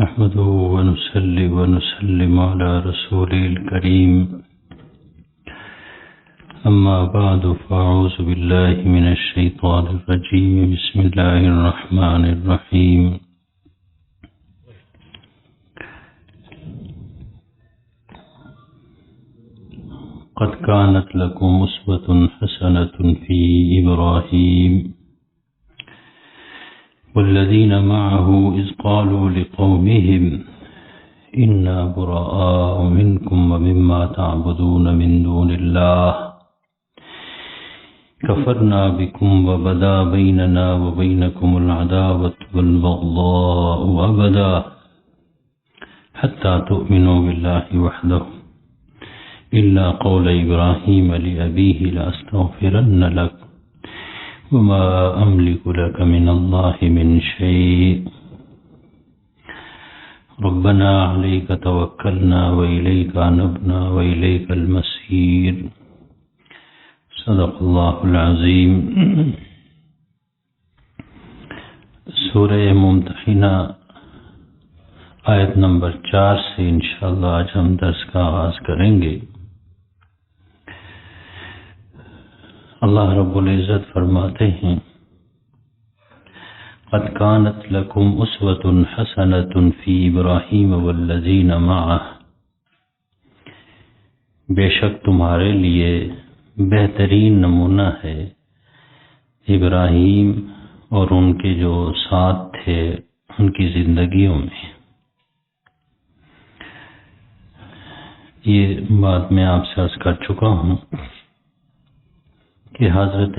نحمده ونصلي ونسلم على رسوله الكريم أما بعد فأعوذ بالله من الشيطان الرجيم بسم الله الرحمن الرحيم قد كانت لكم أسوة حسنة في إبراهيم والذين معه إذ قالوا لقومهم إنا براء منكم ومما تعبدون من دون الله كفرنا بكم وبدا بيننا وبينكم العداوة والبغضاء أبدا حتى تؤمنوا بالله وحده إلا قول إبراهيم لأبيه لأستغفرن لك وما أملك لك من الله من شيء ربنا عليك توكلنا وإليك أنبنا وإليك المصير صدق اللہ العظیم۔ سورہ ممتحنہ آیت نمبر 4 سے انشاءاللہ آج ہم درس کا آغاز کریں گے۔ اللہ رب العزت فرماتے ہیں قد كانت لكم أسوة حسنة في إبراهيم والذين معه، بے شک تمہارے لیے بہترین نمونہ ہے ابراہیم اور ان کے جو ساتھ تھے ان کی زندگیوں میں۔ یہ بات میں آپ سے عرض کر چکا ہوں کہ حضرت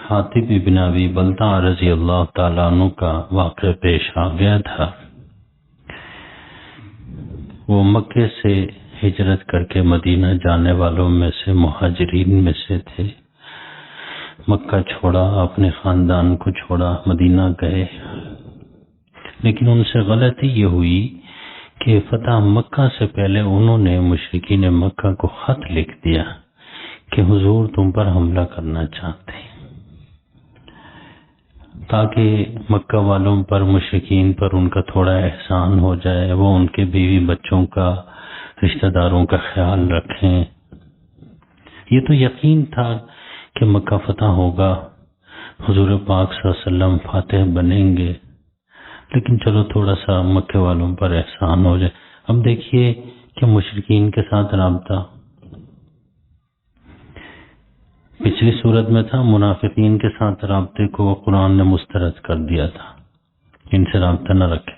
حاتب بن ابی بلتع رضی اللہ تعالیٰ عنہ کا واقعہ پیش آ گیا تھا۔ وہ مکے سے ہجرت کر کے مدینہ جانے والوں میں سے مہاجرین میں سے تھے۔ مکہ چھوڑا، اپنے خاندان کو چھوڑا، مدینہ گئے، لیکن ان سے غلطی یہ ہوئی کہ فتح مکہ سے پہلے انہوں نے مشرکین مکہ کو خط لکھ دیا کہ حضور تم پر حملہ کرنا چاہتے ہیں، تاکہ مکہ والوں پر، مشرکین پر ان کا تھوڑا احسان ہو جائے، وہ ان کے بیوی بچوں کا، رشتہ داروں کا خیال رکھیں۔ یہ تو یقین تھا کہ مکہ فتح ہوگا، حضور پاک صلی اللہ علیہ وسلم فاتح بنیں گے، لیکن چلو تھوڑا سا مکہ والوں پر احسان ہو جائے۔ اب دیکھیے کہ مشرکین کے ساتھ رابطہ پچھلی صورت میں تھا، منافقین کے ساتھ رابطے کو قرآن نے مسترد کر دیا تھا، ان سے رابطہ نہ رکھے۔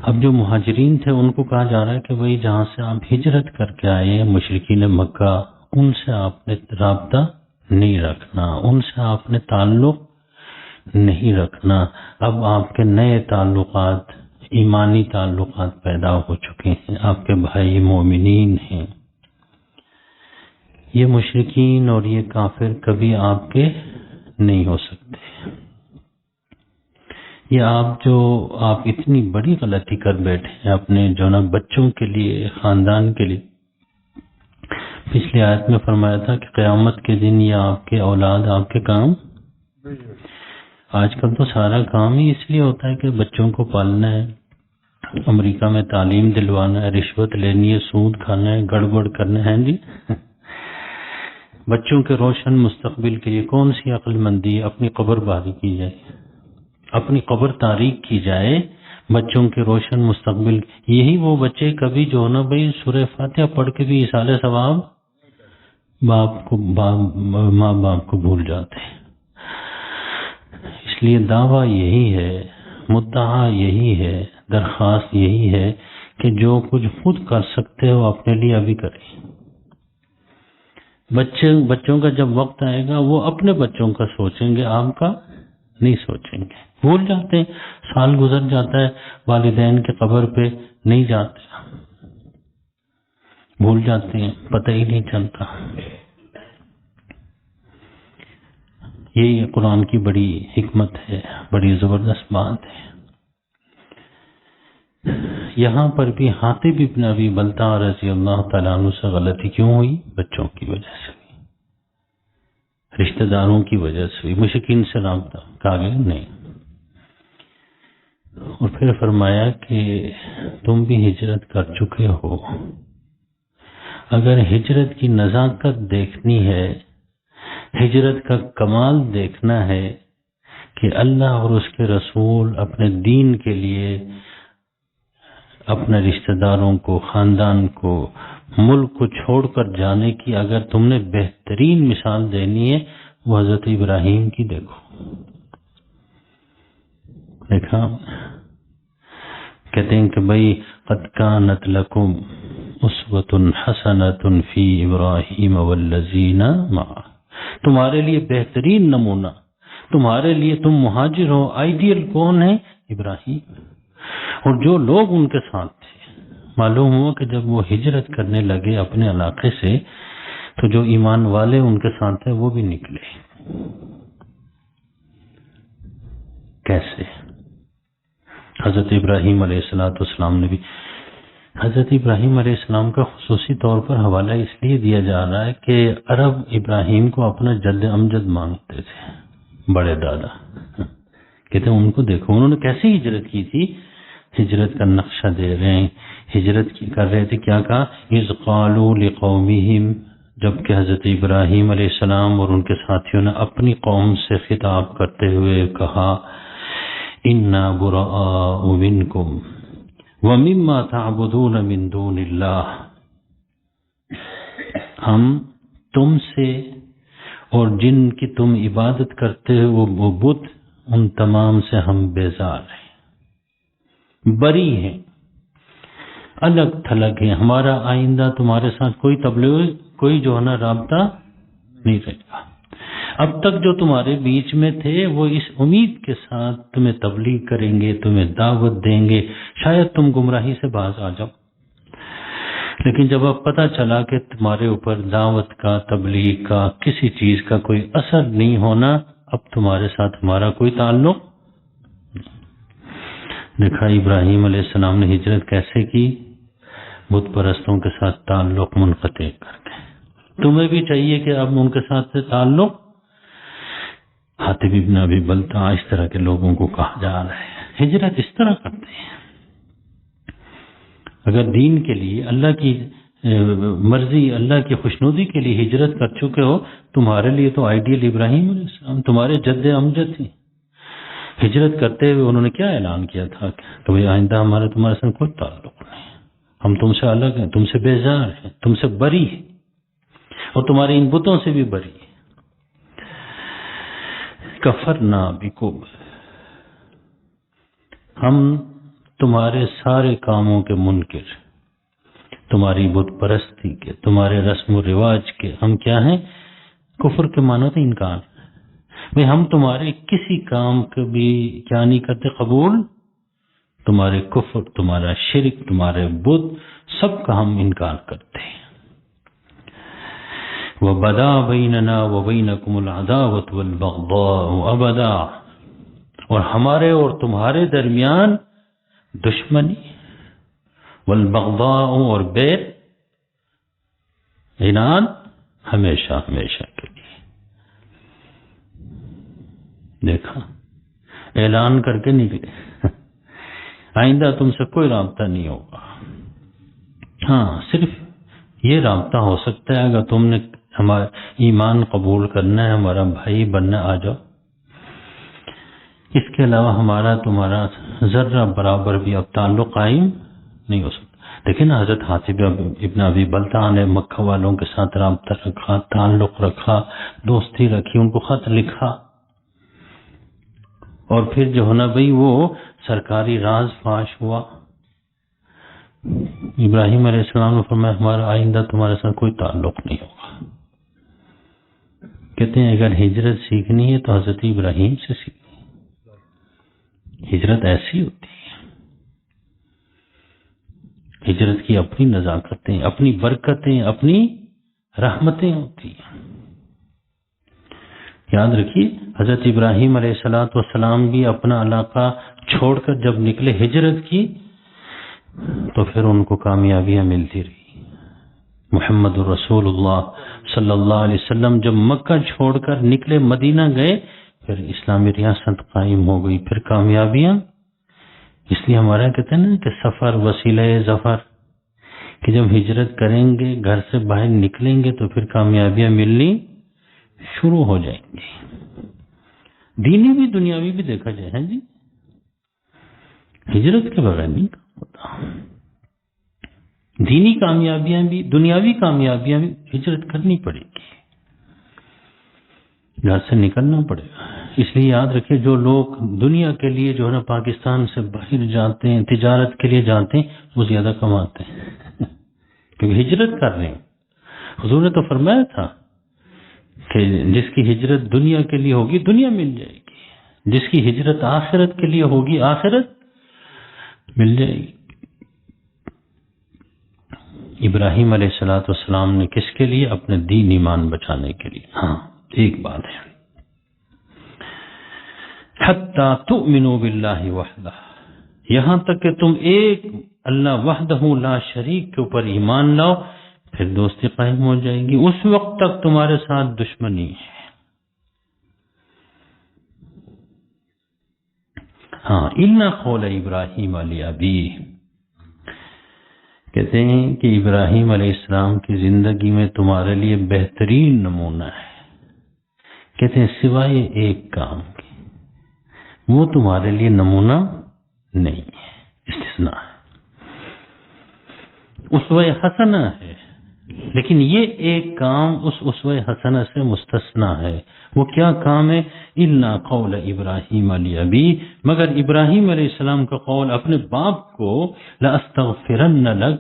اب جو مہاجرین تھے ان کو کہا جا رہا ہے کہ بھئی جہاں سے آپ ہجرت کر کے آئے ہیں، مشرکین مکہ، ان سے آپ نے رابطہ نہیں رکھنا، ان سے آپ نے تعلق نہیں رکھنا۔ اب آپ کے نئے تعلقات، ایمانی تعلقات پیدا ہو چکے ہیں، آپ کے بھائی مومنین ہیں۔ یہ مشرکین اور یہ کافر کبھی آپ کے نہیں ہو سکتے۔ یہ آپ اتنی بڑی غلطی کر بیٹھے ہیں اپنے جو نا بچوں کے لیے، خاندان کے لیے۔ پچھلی آیت میں فرمایا تھا کہ قیامت کے دن یہ آپ کے اولاد آپ کے کام۔ آج کل تو سارا کام ہی اس لیے ہوتا ہے کہ بچوں کو پالنا ہے، امریکہ میں تعلیم دلوانا ہے، رشوت لینی ہے، سود کھانا ہے، گڑبڑ کرنا ہے۔ جی بچوں کے روشن مستقبل کے لیے کون سی عقل مندی ہے؟ اپنی قبر باری کی جائے، اپنی قبر تاریک کی جائے بچوں کے روشن مستقبل۔ یہی وہ بچے کبھی جو نا بھائی سورہ فاتحہ پڑھ کے بھی ایصال ثواب ماں باپ کو بھول جاتے ہیں۔ اس لیے دعویٰ یہی ہے، مدعا یہی ہے، درخواست یہی ہے کہ جو کچھ خود کر سکتے ہو اپنے لیے ابھی کریں۔ بچوں کا جب وقت آئے گا وہ اپنے بچوں کا سوچیں گے، آپ کا نہیں سوچیں گے۔ بھول جاتے ہیں، سال گزر جاتا ہے، والدین کے قبر پہ نہیں جاتے، بھول جاتے ہیں، پتہ ہی نہیں چلتا۔ یہی قرآن کی بڑی حکمت ہے، بڑی زبردست بات ہے۔ یہاں پر بھی حاتب ابن ابی بلتع رضی اللہ تعالیٰ عنہ سے غلطی کیوں ہوئی؟ بچوں کی وجہ سے ہوئی، رشتہ داروں کی وجہ سے ہوئی، مشرکین سے رابطہ کہا گیا نہیں۔ اور پھر فرمایا کہ تم بھی ہجرت کر چکے ہو، اگر ہجرت کی نزاکت دیکھنی ہے، ہجرت کا کمال دیکھنا ہے کہ اللہ اور اس کے رسول اپنے دین کے لیے اپنے رشتہ داروں کو، خاندان کو، ملک کو چھوڑ کر جانے کی اگر تم نے بہترین مثال دینی ہے، وہ حضرت ابراہیم کی دیکھو۔ دیکھا، کہتے ہیں کہ بھئی قد کانت لکم اسوۃ حسنۃ فی ابراہیم والذین معہ، تمہارے لیے بہترین نمونہ، تمہارے لیے، تم مہاجر ہو، آئیڈیل کون ہے؟ ابراہیم اور جو لوگ ان کے ساتھ تھے۔ معلوم ہوا کہ جب وہ ہجرت کرنے لگے اپنے علاقے سے تو جو ایمان والے ان کے ساتھ تھے وہ بھی نکلے۔ کیسے؟ حضرت ابراہیم علیہ السلام نے بھی، حضرت ابراہیم علیہ السلام کا خصوصی طور پر حوالہ اس لیے دیا جا رہا ہے کہ عرب ابراہیم کو اپنا جد امجد مانگتے تھے، بڑے دادا۔ کہتے ہیں ان کو دیکھو انہوں نے کیسے ہجرت کی تھی، ہجرت کا نقشہ دے رہے ہیں، ہجرت کی کر رہے تھے۔ کیا کہا؟ اذ قالوا لقومہم، جبکہ حضرت ابراہیم علیہ السلام اور ان کے ساتھیوں نے اپنی قوم سے خطاب کرتے ہوئے کہا، انا براء منکم ومما تعبدون من دون اللہ، ہم تم سے اور جن کی تم عبادت کرتے ہو وہ بت، ان تمام سے ہم بیزار ہیں، بری ہیں، الگ تھلگ ہیں، ہمارا آئندہ تمہارے ساتھ کوئی تبلیغ، کوئی جو ہے نا رابطہ نہیں رہے گا۔ اب تک جو تمہارے بیچ میں تھے وہ اس امید کے ساتھ تمہیں تبلیغ کریں گے، تمہیں دعوت دیں گے، شاید تم گمراہی سے باز آ جاؤ، لیکن جب اب پتہ چلا کہ تمہارے اوپر دعوت کا، تبلیغ کا، کسی چیز کا کوئی اثر نہیں ہونا، اب تمہارے ساتھ ہمارا کوئی تعلق۔ دیکھا ابراہیم علیہ السلام نے ہجرت کیسے کی؟ بت پرستوں کے ساتھ تعلق منقطع کر کے۔ تمہیں بھی چاہیے کہ اب ان کے ساتھ سے تعلق، حاتب ابن ابی بلتع، اس طرح کے لوگوں کو کہا جا رہا ہے ہجرت اس طرح کرتے ہیں۔ اگر دین کے لیے، اللہ کی مرضی، اللہ کی خوشنودی کے لیے ہجرت کر چکے ہو، تمہارے لیے تو آئیڈیل ابراہیم علیہ السلام، تمہارے جد امجد تھے۔ ہجرت کرتے ہوئے انہوں نے کیا اعلان کیا تھا کہ بھئی آئندہ ہمارا تمہارے ساتھ کوئی تعلق نہیں، ہم تم سے الگ ہیں، تم سے بیزار ہیں، تم سے بری ہیں، اور تمہارے ان بتوں سے بھی بری ہیں۔ کفرنا بکم، ہم تمہارے سارے کاموں کے منکر، تمہاری بت پرستی کے، تمہارے رسم و رواج کے، ہم کیا ہیں؟ کفر کے معنی تو انکار، میں ہم تمہارے کسی کام کو بھی کیا نہیں کرتے قبول، تمہارے کفر، تمہارا شرک، تمہارے بت، سب کا ہم انکار کرتے ہیں۔ وَبَدَا بَيْنَنَا وَبَيْنَكُمُ الْعَدَاوَةُ وَالْبَغْضَاءُ أَبَدًا، اور ہمارے اور تمہارے درمیان دشمنی، والبغضاء، اور بیر، عناد، ہمیشہ ہمیشہ کے لیے۔ دیکھا، اعلان کر کے نکلے، آئندہ تم سے کوئی رابطہ نہیں ہوگا۔ ہاں، صرف یہ رابطہ ہو سکتا ہے اگر تم نے ہمارا ایمان قبول کرنا ہے، ہمارا بھائی بننا، آ جاؤ، اس کے علاوہ ہمارا تمہارا ذرہ برابر بھی اب تعلق قائم نہیں ہو سکتا۔ لیکن حضرت حاتب ابن ابی بلتع نے مکہ والوں کے ساتھ رابطہ رکھا، تعلق رکھا، دوستی رکھی، ان کو خط لکھا، اور پھر جو ہے نا بھئی وہ سرکاری راز فاش ہوا۔ ابراہیم علیہ السلام نے فرمایا ہمارا آئندہ تمہارے ساتھ کوئی تعلق نہیں ہوگا۔ کہتے ہیں اگر ہجرت سیکھنی ہے تو حضرت ابراہیم سے سیکھنی، ہجرت ایسی ہوتی ہے۔ ہجرت کی اپنی نزاکتیں، اپنی برکتیں، اپنی رحمتیں ہوتی ہیں۔ یاد رکھیے حضرت ابراہیم علیہ السلام بھی اپنا علاقہ چھوڑ کر جب نکلے ہجرت کی تو پھر ان کو کامیابیاں ملتی رہی۔ محمد رسول اللہ صلی اللہ علیہ وسلم جب مکہ چھوڑ کر نکلے، مدینہ گئے، پھر اسلامی ریاست قائم ہو گئی، پھر کامیابیاں اس لیے ہمارا کہتے ہیں نا کہ سفر وسیلہ ظفر، کہ جب ہجرت کریں گے، گھر سے باہر نکلیں گے تو پھر کامیابیاں ملنی شروع ہو جائیں گی، دینی بھی دنیاوی بھی دیکھا جائے. ہیں جی، ہجرت کے بغیر نہیں ہوتا. دینی کامیابیاں بھی دنیاوی کامیابیاں بھی ہجرت کرنی پڑے گی، گھر سے نکلنا پڑے گا. اس لیے یاد رکھیں، جو لوگ دنیا کے لیے جو ہے نا پاکستان سے باہر جاتے ہیں، تجارت کے لیے جاتے ہیں، وہ زیادہ کماتے ہیں کیونکہ ہجرت کر رہے ہیں. حضور نے تو فرمایا تھا کہ جس کی ہجرت دنیا کے لیے ہوگی دنیا مل جائے گی، جس کی ہجرت آخرت کے لیے ہوگی آخرت مل جائے گی. ابراہیم علیہ السلام نے کس کے لیے؟ اپنے دین ایمان بچانے کے لیے. ہاں ایک بات ہے، حتی تؤمنوا باللہ وحدہ، یہاں تک کہ تم ایک اللہ وحدہ لا شریک کے اوپر ایمان لاؤ، پھر دوستی قائم ہو جائے گی. اس وقت تک تمہارے ساتھ دشمنی ہے. ہاں، اِنَّ قول ابراہیم علی ابی، کہتے ہیں کہ ابراہیم علیہ السلام کی زندگی میں تمہارے لیے بہترین نمونہ ہے. کہتے ہیں سوائے ایک کام کے وہ تمہارے لیے نمونہ نہیں ہے، استثناء ہے. اسوہ حسنہ ہے، لیکن یہ ایک کام اس اسوہ حسنہ سے مستثنیٰ ہے. وہ کیا کام ہے؟ اِنَّ قول ابراہیم علی ابی، مگر ابراہیم علیہ السلام کا قول اپنے باپ کو، لَأَسْتَغْفِرَنَّ لَكَ،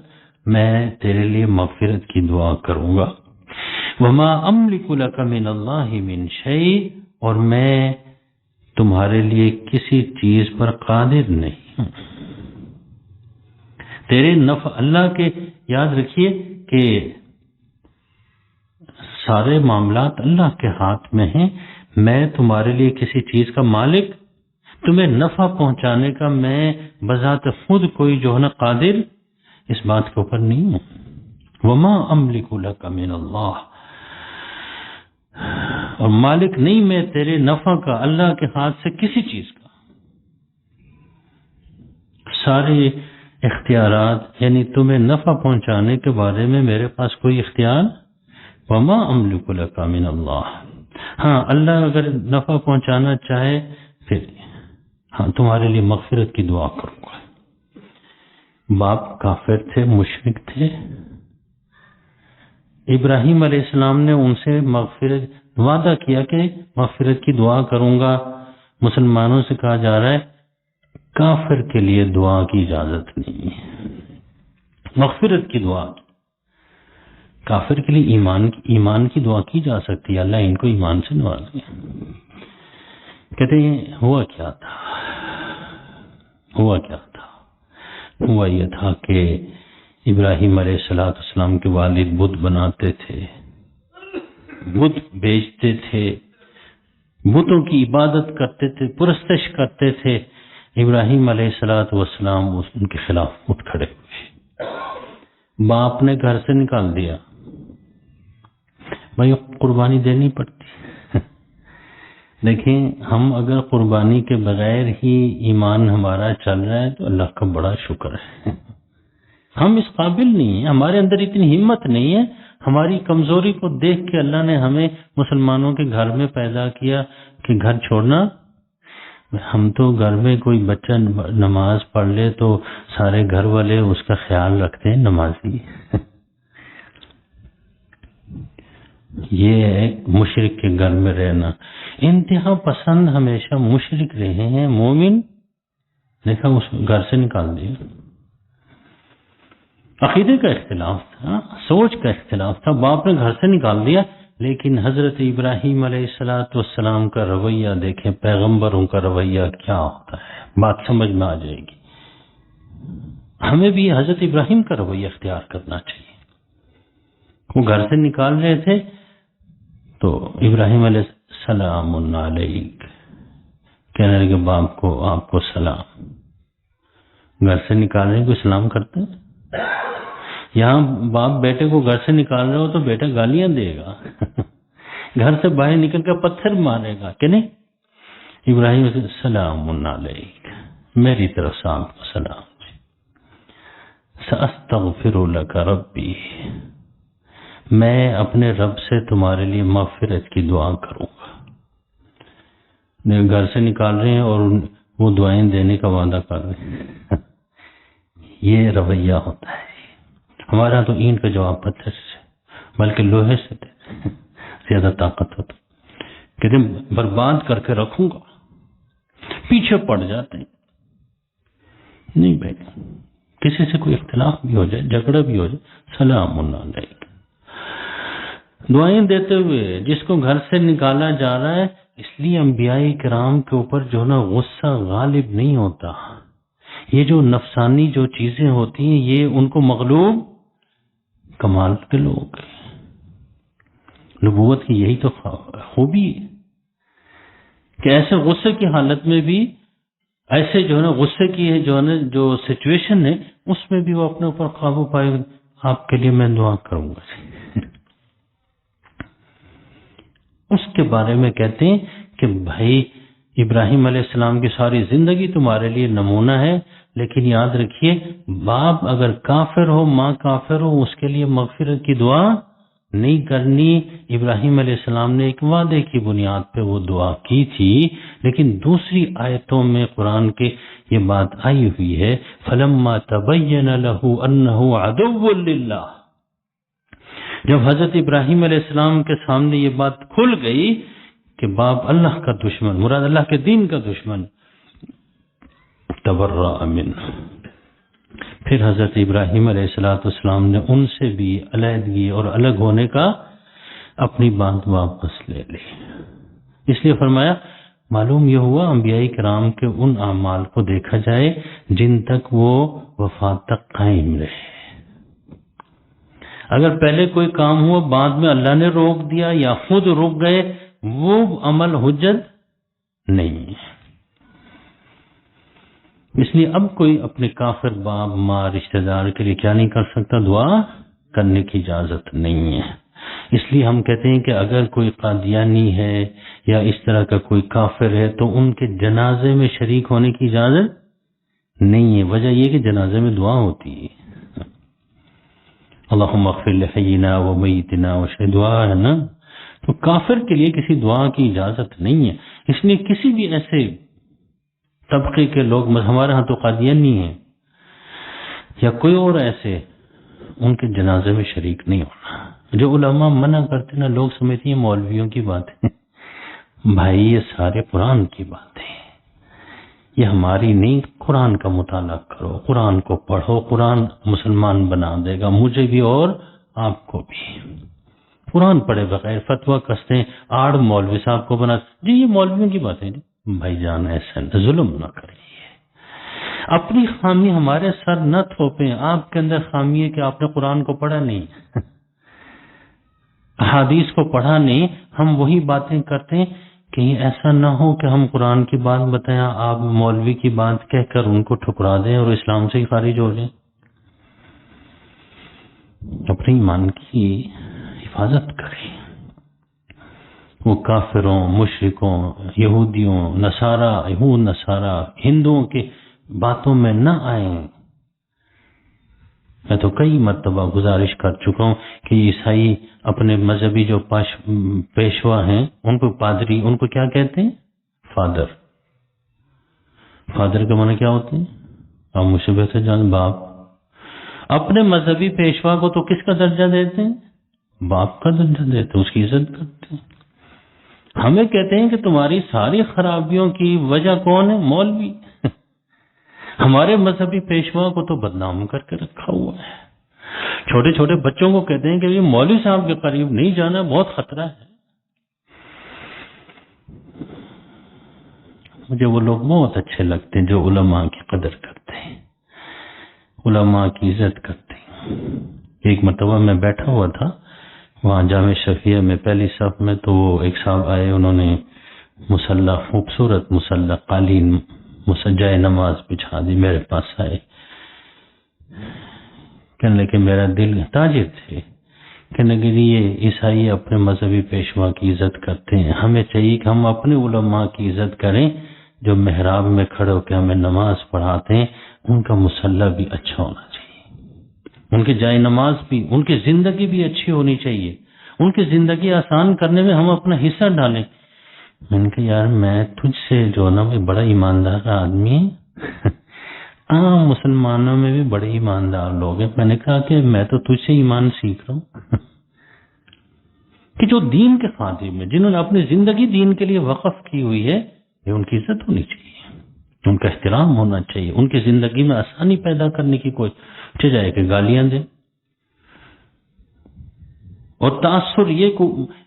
میں تیرے لیے مغفرت کی دعا کروں گا. وَمَا أَمْلِكُ لَكَ مِنَ اللَّهِ مِنْ شَيْءٍ، اور میں تمہارے لیے کسی چیز پر قادر نہیں ہوں. تیرے نفع اللہ کے، یاد رکھیے کہ سارے معاملات اللہ کے ہاتھ میں ہیں. میں تمہارے لیے کسی چیز کا مالک، تمہیں نفع پہنچانے کا میں بذات خود کوئی جو ہے نا قادر اس بات کے اوپر نہیں ہوں. وما املک لک من اللہ، اور مالک نہیں میں تیرے نفع کا اللہ کے ہاتھ سے کسی چیز کا. سارے اختیارات، یعنی تمہیں نفع پہنچانے کے بارے میں میرے پاس کوئی اختیار. وما املک لک من اللہ، ہاں اللہ اگر نفع پہنچانا چاہے پھر ہاں تمہارے لیے مغفرت کی دعا کروں گا. باپ کافر تھے، مشرک تھے. ابراہیم علیہ السلام نے ان سے مغفرت وعدہ کیا کہ مغفرت کی دعا کروں گا. مسلمانوں سے کہا جا رہا ہے کافر کے لیے دعا کی اجازت نہیں ہے، مغفرت کی دعا. کافر کے لیے ایمان کی دعا کی جا سکتی ہے، اللہ ان کو ایمان سے نواز دیا. کہتے ہیں ہوا کیا تھا؟ ہوا یہ تھا کہ ابراہیم علیہ السلام کے والد بت بناتے تھے، بت بیچتے تھے، بتوں کی عبادت کرتے تھے، پرستش کرتے تھے. ابراہیم علیہ السلام ان کے خلاف اٹھ کھڑے ہوئے. باپ نے گھر سے نکال دیا. بھائی قربانی دینی پڑتی. دیکھیں ہم اگر قربانی کے بغیر ہی ایمان ہمارا چل رہا ہے تو اللہ کا بڑا شکر ہے. ہم اس قابل نہیں ہیں، ہمارے اندر اتنی ہمت نہیں ہے. ہماری کمزوری کو دیکھ کے اللہ نے ہمیں مسلمانوں کے گھر میں پیدا کیا کہ گھر چھوڑنا. ہم تو گھر میں کوئی بچہ نماز پڑھ لے تو سارے گھر والے اس کا خیال رکھتے ہیں، نمازی. یہ ہے مشرک کے گھر میں رہنا. انتہا پسند ہمیشہ مشرک رہے ہیں. مومن دیکھا اس گھر سے نکال دیا. عقیدے کا اختلاف تھا، سوچ کا اختلاف تھا، باپ نے گھر سے نکال دیا. لیکن حضرت ابراہیم علیہ السلام کا رویہ دیکھیں، پیغمبروں کا رویہ کیا ہوتا ہے، بات سمجھ میں آ جائے گی. ہمیں بھی حضرت ابراہیم کا رویہ اختیار کرنا چاہیے. وہ گھر سے نکال رہے تھے تو ابراہیم علیہ السلام علیک کہنے لگے باپ کو، آپ کو سلام. گھر سے نکال رہے ہیں کوئی سلام کرتے ہیں؟ یہاں باپ بیٹے کو گھر سے نکال رہے ہو تو بیٹا گالیاں دے گا، گھر سے باہر نکل کر پتھر مارے گا کہ نہیں. ابراہیم السلام علیک، میری طرف سے آپ کو سلام جی. سأستغفر لک ربی، میں اپنے رب سے تمہارے لیے مغفرت کی دعا کروں گا. گھر سے نکال رہے ہیں اور وہ دعائیں دینے کا وعدہ کر رہے ہیں. یہ رویہ ہوتا ہے. ہمارا تو اینٹ کا جواب پتھر سے بلکہ لوہے سے زیادہ طاقت ہوتا. کہتے ہیں برباد کر کے رکھوں گا، پیچھے پڑ جاتے ہیں. نہیں بھائی، کسی سے کوئی اختلاف بھی ہو جائے، جھگڑا بھی ہو جائے، سلام علیکم دعائیں دیتے ہوئے. جس کو گھر سے نکالا جا رہا ہے، اس لیے انبیاء کرام کے اوپر جو نا غصہ غالب نہیں ہوتا. یہ جو نفسانی جو چیزیں ہوتی ہیں یہ ان کو مغلوب، کمال کے لوگ. نبوت کی یہی تو خوبی ہے کہ ایسے غصے کی حالت میں بھی، ایسے جو ہے نا غصے کی جو ہے نا جو سچویشن ہے اس میں بھی وہ اپنے اوپر قابو پائے. آپ کے لیے میں دعا کروں گا. اس کے بارے میں کہتے ہیں کہ بھائی ابراہیم علیہ السلام کی ساری زندگی تمہارے لیے نمونہ ہے، لیکن یاد رکھیے باپ اگر کافر ہو، ماں کافر ہو، اس کے لیے مغفرت کی دعا نہیں کرنی. ابراہیم علیہ السلام نے ایک وعدے کی بنیاد پہ وہ دعا کی تھی، لیکن دوسری آیتوں میں قرآن کے یہ بات آئی ہوئی ہے فَلَمَّا تَبَيَّنَ لَهُ أَنَّهُ عَدُوٌّ لِلَّهِ. جب حضرت ابراہیم علیہ السلام کے سامنے یہ بات کھل گئی کہ باپ اللہ کا دشمن، مراد اللہ کے دین کا دشمن، تبرأ منہ. پھر حضرت ابراہیم علیہ السلام نے ان سے بھی علیحدگی اور الگ ہونے کا اپنی بات واپس لے لی. اس لیے فرمایا معلوم یہ ہوا انبیاء کرام کے ان اعمال کو دیکھا جائے جن تک وہ وفات تک قائم رہے. اگر پہلے کوئی کام ہوا بعد میں اللہ نے روک دیا یا خود رک گئے، وہ عمل حجت نہیں ہے. اس لیے اب کوئی اپنے کافر باپ ماں رشتہ دار کے لیے کیا نہیں کر سکتا؟ دعا کرنے کی اجازت نہیں ہے. اس لیے ہم کہتے ہیں کہ اگر کوئی قادیانی ہے یا اس طرح کا کوئی کافر ہے تو ان کے جنازے میں شریک ہونے کی اجازت نہیں ہے. وجہ یہ کہ جنازے میں دعا ہوتی ہے، اللہم اغفر لحینا و میتنا و شہید، دعا ہے نا. تو کافر کے لیے کسی دعا کی اجازت نہیں ہے. اس لیے کسی بھی ایسے طبقے کے لوگ، ہمارے ہاں تو قادیانی ہیں یا کوئی اور ایسے، ان کے جنازے میں شریک نہیں ہونا. جو علماء منع کرتے نا، لوگ سمجھتے ہیں مولویوں کی باتیں. بھائی یہ سارے قرآن کی باتیں، یہ ہماری نہیں. قرآن کا مطالعہ کرو، قرآن کو پڑھو، قرآن مسلمان بنا دے گا مجھے بھی اور آپ کو بھی. قرآن پڑھے بغیر فتویٰ کستے ہیں، آڑ مولوی صاحب کو بنا جی یہ مولویوں کی باتیں. بھائی جان ایسا ظلم نہ کریے، اپنی خامی ہمارے سر نہ تھوپیں. آپ کے اندر خامی ہے کہ آپ نے قرآن کو پڑھا نہیں، احادیث کو پڑھا نہیں. ہم وہی باتیں کرتے ہیں. کہیں ایسا نہ ہو کہ ہم قرآن کی بات بتائیں، آپ مولوی کی بات کہہ کر ان کو ٹھکرا دیں اور اسلام سے ہی خارج ہو جائیں. اپنے ایمان کی حفاظت کریں. وہ کافروں، مشرکوں، یہودیوں، نصارہ، ہندوؤں کے باتوں میں نہ آئیں. میں تو کئی مرتبہ گزارش کر چکا ہوں کہ عیسائی اپنے مذہبی جو پیشوا ہیں ان کو پادری، ان کو کیا کہتے ہیں؟ فادر. فادر کا معنی کیا ہوتے ہیں؟ آپ مجھ سے بہتر جان. باپ. اپنے مذہبی پیشوا کو تو کس کا درجہ دیتے ہیں؟ باپ کا درجہ دیتے ہیں، اس کی عزت کرتے ہیں. ہمیں کہتے ہیں کہ تمہاری ساری خرابیوں کی وجہ کون ہے؟ مولوی. ہمارے مذہبی پیشوا کو تو بدنام کر کے رکھا ہوا ہے. چھوٹے چھوٹے بچوں کو کہتے ہیں کہ یہ مولوی صاحب کے قریب نہیں جانا، بہت خطرہ ہے. مجھے وہ لوگ بہت اچھے لگتے ہیں جو علماء کی قدر کرتے ہیں، علماء کی عزت کرتے ہیں. ایک مرتبہ میں بیٹھا ہوا تھا وہاں جامع شفیع میں پہلی صف میں، تو وہ ایک صاحب آئے، انہوں نے مصلی، خوبصورت مصلی، قالین مسجائے نماز بچھا دی. میرے پاس آئے، کہنے لگے میرا دل، تاجر تھے، کہنے لگے یہ عیسائی اپنے مذہبی پیشوا کی عزت کرتے ہیں، ہمیں چاہیے کہ ہم اپنے علماء کی عزت کریں جو محراب میں کھڑے ہو کے ہمیں نماز پڑھاتے ہیں ان کا مصلی بھی اچھا ہونا چاہیے، ان کی جائے نماز بھی، ان کی زندگی بھی اچھی ہونی چاہیے، ان کی زندگی آسان کرنے میں ہم اپنا حصہ ڈالیں۔ میں نے کہا یار میں تجھ سے جو نا بڑا ایماندار آدمی، عام مسلمانوں میں بھی بڑے ایماندار لوگ ہیں، میں نے کہا کہ میں تو تجھ سے ایمان سیکھ رہا ہوں کہ جو دین کے خادم ہیں، جنہوں نے اپنی زندگی دین کے لیے وقف کی ہوئی ہے، یہ ان کی عزت ہونی چاہیے، ان کا احترام ہونا چاہیے، ان کی زندگی میں آسانی پیدا کرنے کی کوشش جائے کہ گالیاں دیں۔ اور تاثر یہ کو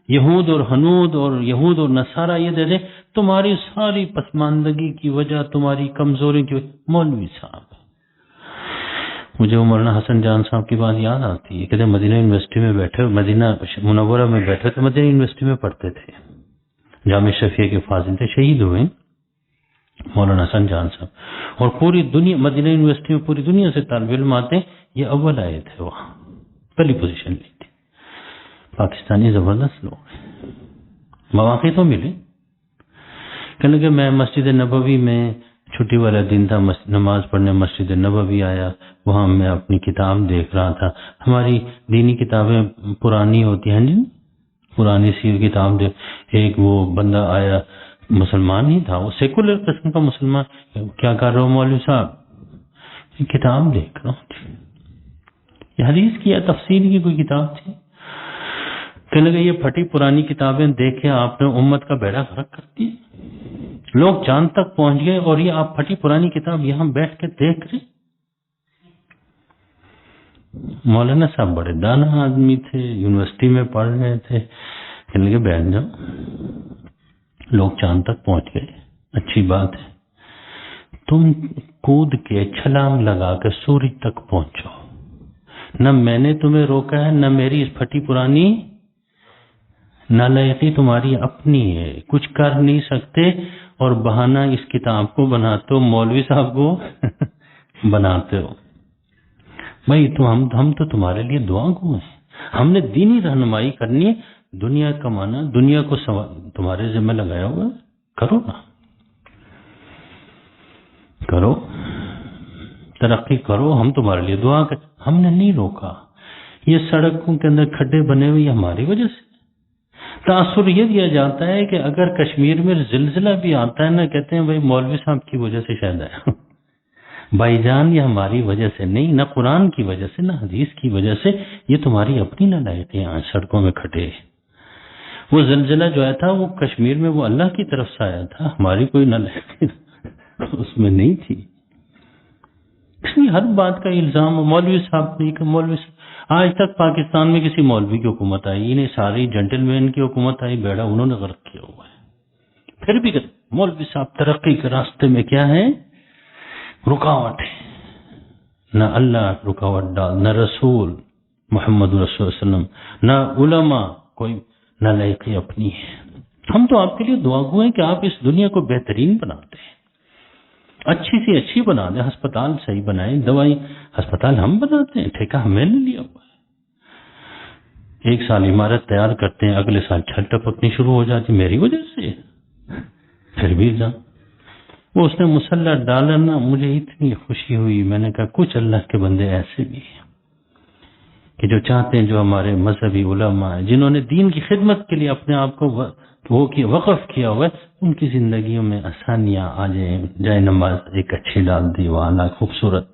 یہود اور ہنود اور یہود اور نصارہ یہ دے دیں تمہاری ساری پسماندگی کی وجہ، تمہاری کمزوری کی وجہ مولوی صاحب۔ مجھے مولانا حسن جان صاحب کی بات یاد آتی ہے، کہتے مدینہ یونیورسٹی میں بیٹھے، مدینہ منورہ میں بیٹھے تھے، مدینہ یونیورسٹی میں پڑھتے تھے، جامع شفیع کے فاضل تھے، شہید ہوئے مولانا حسن جان صاحب، اور پوری دنیا مدینہ یونیورسٹی میں پوری دنیا سے طالب علم آتے، یہ اول آئے تھے، وہاں پہلی پوزیشن لی تھی۔ پاکستانی زبردست لوگ ہیں، مواقع تو ملے۔ کہنے کہ میں مسجد نبوی میں چھٹی والا دن تھا، نماز پڑھنے مسجد نبوی آیا، وہاں میں اپنی کتاب دیکھ رہا تھا، ہماری دینی کتابیں پرانی ہوتی ہیں جی، پرانی سی کتاب دیکھ، ایک وہ بندہ آیا، مسلمان ہی تھا، وہ سیکولر قسم کا مسلمان، کیا کر رہا ہو مولوی صاحب؟ کتاب دیکھ رہا ہوں، یہ حدیث کی یا تفسیر کی کوئی کتاب تھی؟ کہنے لگے یہ پھٹی پرانی کتابیں دیکھ کے آپ نے امت کا بیڑا غرق کر دیا، لوگ چاند تک پہنچ گئے اور یہ آپ پھٹی پرانی کتاب یہاں بیٹھ کے دیکھ رہے۔ مولانا صاحب بڑے دانا آدمی تھے، یونیورسٹی میں پڑھ رہے تھے، کہنے لگے بیٹھ جاؤ، لوگ چاند تک پہنچ گئے، اچھی بات ہے، تم کود کے چھلانگ لگا کے سورج تک پہنچو، نہ میں نے تمہیں روکا ہے، نہ میری اس پھٹی پرانی نالائقی تمہاری اپنی ہے، کچھ کر نہیں سکتے اور بہانہ اس کتاب کو بناتے ہو، مولوی صاحب کو بناتے ہو۔ بھائی تو ہم تو تمہارے لیے دعا گو ہیں، ہم نے دینی رہنمائی کرنی ہے، دنیا کمانا، دنیا کو تمہارے ذمہ لگایا ہوا، کرو نا، کرو، ترقی کرو، ہم تمہارے لیے دعا کر، ہم نے نہیں روکا۔ یہ سڑکوں کے اندر کھڈے بنے ہوئے ہماری وجہ سے، تاثر یہ دیا جاتا ہے کہ اگر کشمیر میں زلزلہ بھی آتا ہے نا، کہتے ہیں بھائی مولوی صاحب کی وجہ سے شاید آیا، بھائی جان یہ ہماری وجہ سے نہیں، نہ قرآن کی وجہ سے، نہ حدیث کی وجہ سے، یہ تمہاری اپنی نالائقی ہیں، سڑکوں میں کھٹے۔ وہ زلزلہ جو آیا تھا وہ کشمیر میں وہ اللہ کی طرف سے آیا تھا، ہماری کوئی نالائقی اس میں نہیں تھی۔ اس لیے ہر بات کا الزام مولوی صاحب نے، کہ مولوی صاحب، آج تک پاکستان میں کسی مولوی کی حکومت آئی نہیں، ساری جنٹل مین کی حکومت آئی، بیڑا انہوں نے غرق کیا ہوا ہے، پھر بھی مولوی صاحب ترقی کے راستے میں کیا ہے؟ رکاوٹ ہے، نہ اللہ رکاوٹ ڈال، نہ رسول محمد رسول وسلم، نہ علماء، کوئی نالائقی اپنی ہے۔ ہم تو آپ کے لیے دعا گو ہیں کہ آپ اس دنیا کو بہترین بناتے ہیں، اچھی سی اچھی بنا دیں، ہسپتال صحیح بنائیں، دوائی ہسپتال ہم بناتے ہیں، ٹھیکہ ہمیں نے لیا ہوا ہے، ایک سال عمارت تیار کرتے ہیں، اگلے سال چھت ٹپکنی شروع ہو جاتی، میری وجہ سے، پھر بھی وہ اس نے مسلح ڈالا نا، مجھے اتنی خوشی ہوئی، میں نے کہا کچھ اللہ کے بندے ایسے بھی ہیں کہ جو چاہتے ہیں، جو ہمارے مذہبی علماء ہیں، جنہوں نے دین کی خدمت کے لیے اپنے آپ کو وقف کیا ہوا ہے، ان کی زندگیوں میں آسانیاں آ جائیں، جائے نماز ایک اچھی ڈال دی، وہاں خوبصورت۔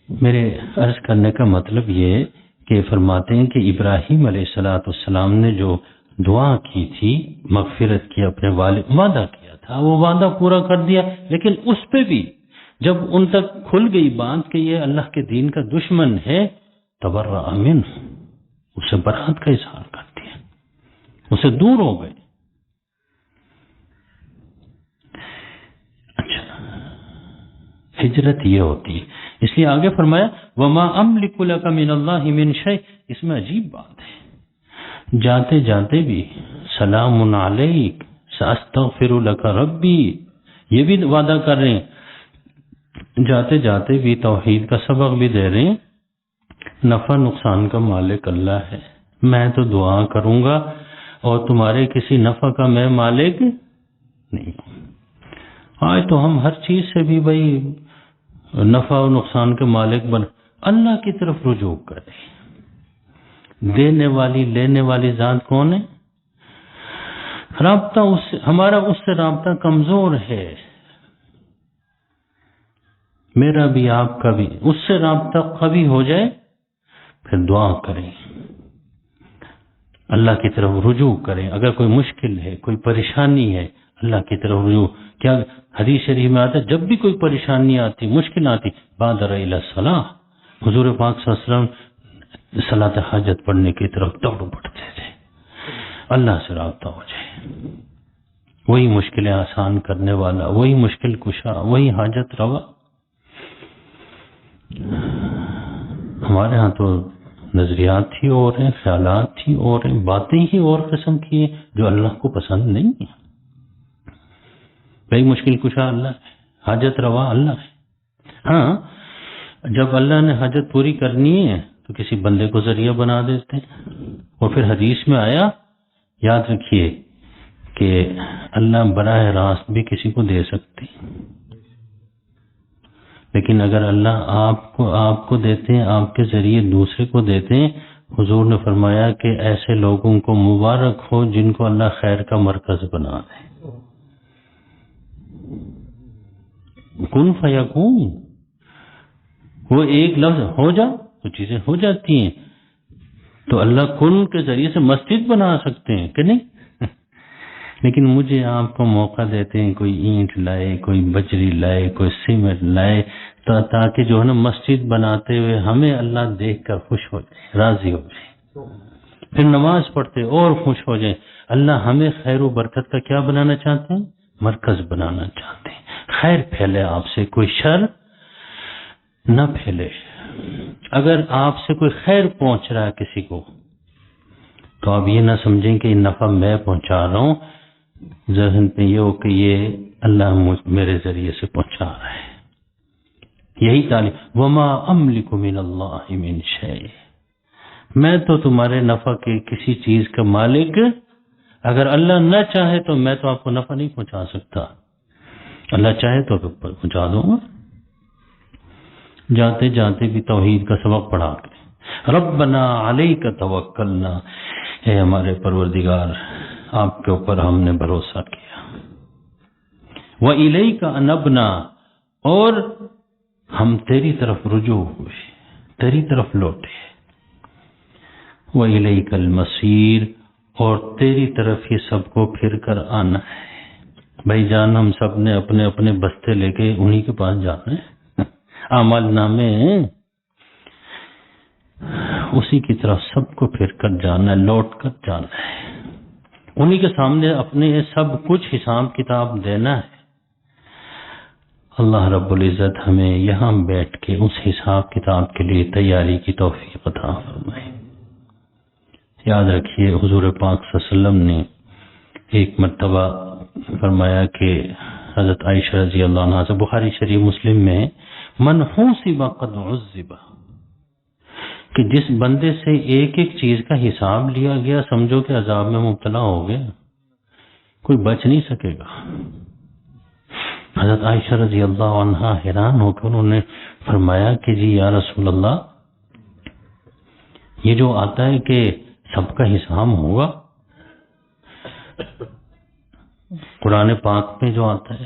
میرے عرض کرنے کا مطلب یہ کہ فرماتے ہیں کہ ابراہیم علیہ السلام نے جو دعا کی تھی، مغفرت کی، اپنے والد وعدہ کیا تھا، وہ وعدہ پورا کر دیا، لیکن اس پہ بھی جب ان تک کھل گئی بات کہ یہ اللہ کے دین کا دشمن ہے، تبرأ منہ، اسے برات کا اظہار کر دیا، اسے دور ہو گئے۔ اچھا، ہجرت یہ ہوتی ہے، اس لیے آگے فرمایا وَمَا أَمْلِكُ لَكَ مِنَ اللَّهِ مِنْ شَيْءٍ، اس میں عجیب بات ہے، جاتے جاتے بھی سلام علیک سأستغفر لک ربی، یہ بھی وعدہ کر رہے ہیں، جاتے جاتے بھی توحید کا سبق بھی دے رہے ہیں، نفع نقصان کا مالک اللہ ہے، میں تو دعا کروں گا اور تمہارے کسی نفع کا میں مالک نہیں. آج تو ہم ہر چیز سے بھی بھائی نفع و نقصان کے مالک بن. اللہ کی طرف رجوع کریں. دینے والی لینے والی ذات کون ہے؟ رابطہ اس سے ہمارا اس سے رابطہ کمزور ہے، میرا بھی آپ کا بھی. اس سے رابطہ قوی ہو جائے پھر دعا کریں، اللہ کی طرف رجوع کریں. اگر کوئی مشکل ہے، کوئی پریشانی ہے، اللہ کی طرف رجوع. کیا حدیث شریف میں آتا ہے جب بھی کوئی پریشانی آتی، مشکل آتی، بادر الی الصلاۃ، حضور پاک صلی اللہ علیہ وسلم صلاۃ حاجت پڑھنے کی طرف دوڑ پڑتے تھے. اللہ سے رابطہ ہو جائے، وہی مشکلیں آسان کرنے والا، وہی مشکل کشا، وہی حاجت روا. ہمارے ہاں تو نظریات ہی اور ہیں، خیالات ہی اور ہیں، باتیں ہی اور قسم کی ہیں جو اللہ کو پسند نہیں ہے. بھائی مشکل کشا اللہ ہے، حاجت روا اللہ ہے. ہاں جب اللہ نے حاجت پوری کرنی ہے تو کسی بندے کو ذریعہ بنا دیتے ہیں. اور پھر حدیث میں آیا، یاد رکھیے کہ اللہ براہ راست بھی کسی کو دے سکتے، لیکن اگر اللہ آپ کو دیتے ہیں، آپ کے ذریعے دوسرے کو دیتے ہیں، حضور نے فرمایا کہ ایسے لوگوں کو مبارک ہو جن کو اللہ خیر کا مرکز بنا دے. کن فیکون، وہ ایک لفظ ہو جا تو چیزیں ہو جاتی ہیں. تو اللہ کن کے ذریعے سے مسجد بنا سکتے ہیں کہ نہیں؟ لیکن مجھے آپ کو موقع دیتے ہیں، کوئی اینٹ لائے، کوئی بجری لائے، کوئی سیمنٹ لائے، تاکہ جو ہے نا مسجد بناتے ہوئے ہمیں اللہ دیکھ کر خوش ہو جائے، راضی ہو جائے. پھر نماز پڑھتے اور خوش ہو جائیں. اللہ ہمیں خیر و برکت کا کیا بنانا چاہتے ہیں؟ مرکز بنانا چاہتے ہیں. خیر پھیلے آپ سے، کوئی شر نہ پھیلے. اگر آپ سے کوئی خیر پہنچ رہا ہے کسی کو تو آپ یہ نہ سمجھیں کہ یہ نفع میں پہنچا رہا ہوں، ذہن پہ یہ ہو کہ یہ اللہ میرے ذریعے سے پہنچا رہا ہے. یہی تعلیم، وما املک من اللہ من شیء، میں تو تمہارے نفع کے کسی چیز کا مالک، اگر اللہ نہ چاہے تو میں تو آپ کو نفع نہیں پہنچا سکتا. اللہ چاہے تو پہنچا دوں گا. جاتے جاتے بھی توحید کا سبق پڑھا کے، ربنا علیک توکلنا، اے ہمارے پروردگار آپ کے اوپر ہم نے بھروسہ کیا، وَإِلَيْكَ أَنَبْنَا، اور ہم تیری طرف رجوع ہوئے، تیری طرف لوٹے، وَإِلَيْكَ الْمَصِيرُ، اور تیری طرف یہ سب کو پھر کر آنا ہے. بھائی جان ہم سب نے اپنے اپنے بستے لے کے انہی کے پاس جانا ہے، اعمال نامے اسی کی طرف سب کو پھر کر جانا ہے، لوٹ کر جانا ہے. انہی کے سامنے اپنے سب کچھ حساب کتاب دینا ہے. اللہ رب العزت ہمیں یہاں بیٹھ کے اس حساب کتاب کے لیے تیاری کی توفیق عطا فرمائے. یاد رکھیے حضور پاک صلی اللہ علیہ وسلم نے ایک مرتبہ فرمایا کہ حضرت عائشہ رضی اللہ عنہ سے، بخاری شریف مسلم میں، من حوسب قد عذب، کہ جس بندے سے ایک ایک چیز کا حساب لیا گیا سمجھو کہ عذاب میں مبتلا ہو گیا، کوئی بچ نہیں سکے گا. حضرت عائشہ رضی اللہ عنہ حیران ہو کر انہوں نے فرمایا کہ جی یا رسول اللہ، یہ جو آتا ہے کہ سب کا حساب ہوگا، قرآن پاک میں جو آتا ہے،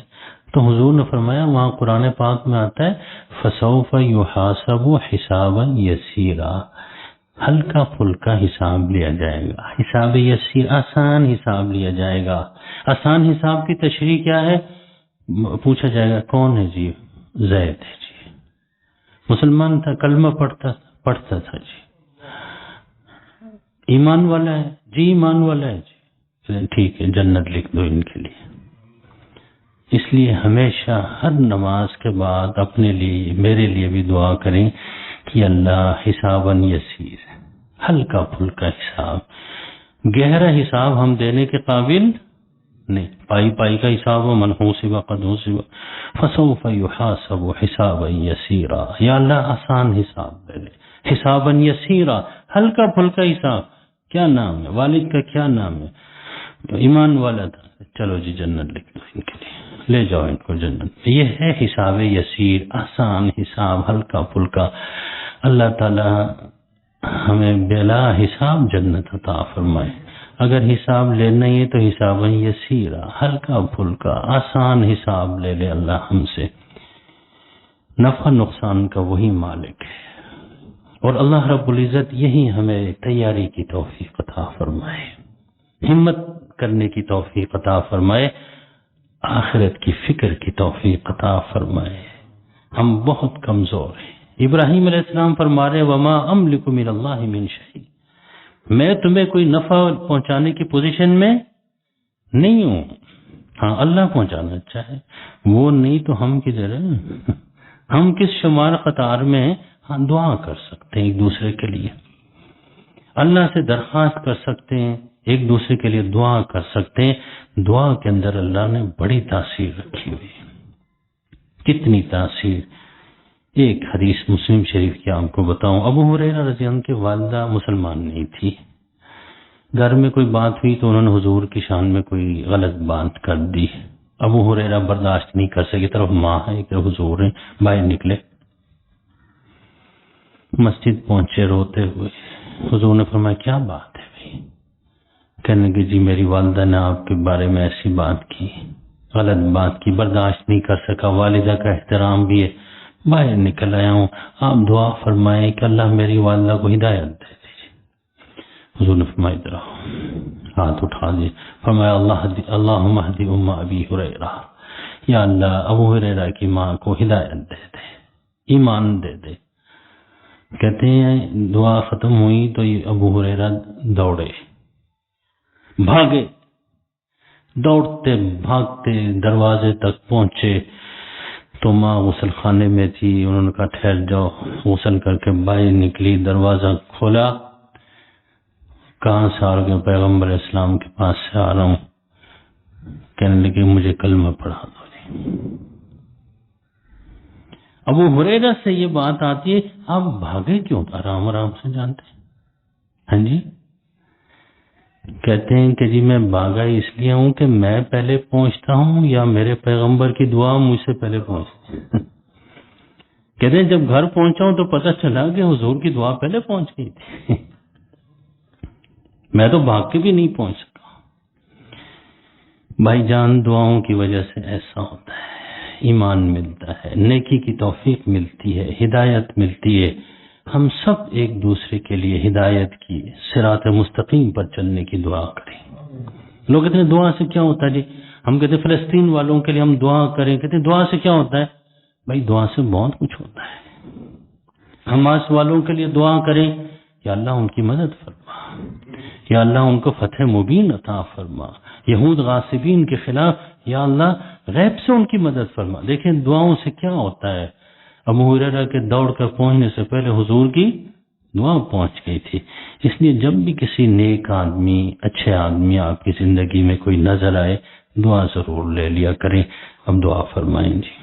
تو حضور نے فرمایا وہاں قرآن پاک میں آتا ہے فَسَوْفَ يُحَاسَبُ حِسَابًا يَسِيرًا، ہلکا پھلکا حساب لیا جائے گا، حساب یسیر، آسان حساب لیا جائے گا. آسان حساب کی تشریح کیا ہے؟ پوچھا جائے گا کون ہے جی؟ زید ہے جی، مسلمان تھا، کلمہ پڑھتا تھا جی، ایمان والا ہے جی، ایمان والا ہے جی، ٹھیک ہے جنت لکھ دو ان کے لیے. اس لیے ہمیشہ ہر نماز کے بعد اپنے لیے، میرے لیے بھی دعا کریں کہ اللہ حساباً یسیر، ہلکا پھلکا حساب، گہرا حساب ہم دینے کے قابل نہیں. پائی کا حساب ہو، من حوسب قد حوسب فسوف یحاسب حسابا یسیرا، یا اللہ آسان حساب دے دے، حسابا یسیرا، ہلکا پھلکا حساب. کیا نام ہے والد کا؟ کیا نام ہے؟ ایمان والا تھا، سے چلو جی جنت لکھ دو ان کے لیے، لے جاؤ ان کو جنت۔ یہ ہے حساب یسیر، آسان حساب، ہلکا پھلکا۔ اللہ تعالی ہمیں بلا حساب جنت عطا فرمائے۔ اگر حساب لینا ہی ہے تو حساب یسیرا، ہلکا پھلکا آسان حساب لے لے اللہ ہم سے۔ نفع نقصان کا وہی مالک ہے، اور اللہ رب العزت یہی ہمیں تیاری کی توفیق عطا فرمائے، ہمت کرنے کی توفیق عطا فرمائے، آخرت کی فکر کی توفیق عطا فرمائے۔ ہم بہت کمزور ہیں۔ ابراہیم علیہ السلام فرما رہے وما املک من اللہ من شیء، میں تمہیں کوئی نفع پہنچانے کی پوزیشن میں نہیں ہوں، ہاں اللہ پہنچانا چاہے، وہ نہیں تو ہم کدھر ہیں؟ ہم کس شمار قطار میں ہیں؟ ہاں دعا کر سکتے ہیں ایک دوسرے کے لیے، اللہ سے درخواست کر سکتے ہیں، ایک دوسرے کے لیے دعا کر سکتے ہیں۔ دعا کے اندر اللہ نے بڑی تاثیر رکھی ہوئی، کتنی تاثیر۔ ایک حدیث مسلم شریف کی آپ کو بتاؤں، ابو ہریرہ رضی اللہ عنہ کی والدہ مسلمان نہیں تھی، گھر میں کوئی بات ہوئی تو انہوں نے حضور کی شان میں کوئی غلط بات کر دی، ابو ہریرہ برداشت نہیں کر سکے، طرف ماں ہے کہ حضور ہیں، باہر نکلے، مسجد پہنچے روتے ہوئے، حضور نے فرمایا کیا بات ہے بھائی؟ کہنے کہ جی میری والدہ نے آپ کے بارے میں ایسی بات کی، غلط بات کی، برداشت نہیں کر سکا، والدہ کا احترام بھی ہے، باہر نکل آیا ہوں، آپ دعا فرمائیں کہ اللہ میری والدہ کو ہدایت دے دیجیے۔ حضور نے فرمایا ادھر آؤ، ہاتھ اٹھا دیے، فرمایا اللہم اہدی ام ابی ہریرہ، یا اللہ ابو ہریرہ کی ماں کو ہدایت دے دے، ایمان دے دے۔ کہتے ہیں دعا ختم ہوئی تو یہ ابو ہریرہ دوڑے، بھاگے، دوڑتے بھاگتے دروازے تک پہنچے تو ماں غسل خانے میں تھی، انہوں نے کہا ٹھہر جاؤ، غسل کر کے باہر نکلی، دروازہ کھولا، کہاں سے آ رہے ہیں؟ پیغمبر اسلام کے پاس سے آ رہا ہوں۔ کہنے لگے مجھے کلمہ پڑھا دو جی۔ ابو ہریرہ سے یہ بات آتی ہے آپ بھاگے کیوں؟ آرام آرام سے جانتے ہیں، ہاں جی، کہتے ہیں کہ جی میں بھاگا اس لیے ہوں کہ میں پہلے پہنچتا ہوں یا میرے پیغمبر کی دعا مجھ سے پہلے پہنچتی ہے؟ کہتے ہیں جب گھر پہنچا ہوں تو پتہ چلا کہ حضور کی دعا پہلے پہنچ گئی تھی، میں تو بھاگ کے بھی نہیں پہنچ سکا۔ بھائی جان دعاؤں کی وجہ سے ایسا ہوتا ہے، ایمان ملتا ہے، نیکی کی توفیق ملتی ہے، ہدایت ملتی ہے۔ ہم سب ایک دوسرے کے لیے ہدایت کی، صراط مستقیم پر چلنے کی دعا کریں۔ لوگ کہتے ہیں دعا سے کیا ہوتا ہے جی؟ ہم کہتے ہیں فلسطین والوں کے لیے ہم دعا کریں، کہتے ہیں دعا سے کیا ہوتا ہے؟ بھائی دعا سے بہت کچھ ہوتا ہے۔ حماس والوں کے لیے دعا کریں، یا اللہ ان کی مدد فرما، یا اللہ ان کو فتح مبین عطا فرما، یہود غاصبین کے خلاف یا اللہ غیب سے ان کی مدد فرما۔ دیکھیں دعاؤں سے کیا ہوتا ہے۔ ابو ہریرہ کے دوڑ کر پہنچنے سے پہلے حضور کی دعا پہنچ گئی تھی۔ اس لیے جب بھی کسی نیک آدمی، اچھے آدمی آپ کی زندگی میں کوئی نظر آئے، دعا ضرور لے لیا کریں۔ اب دعا فرمائیں جی۔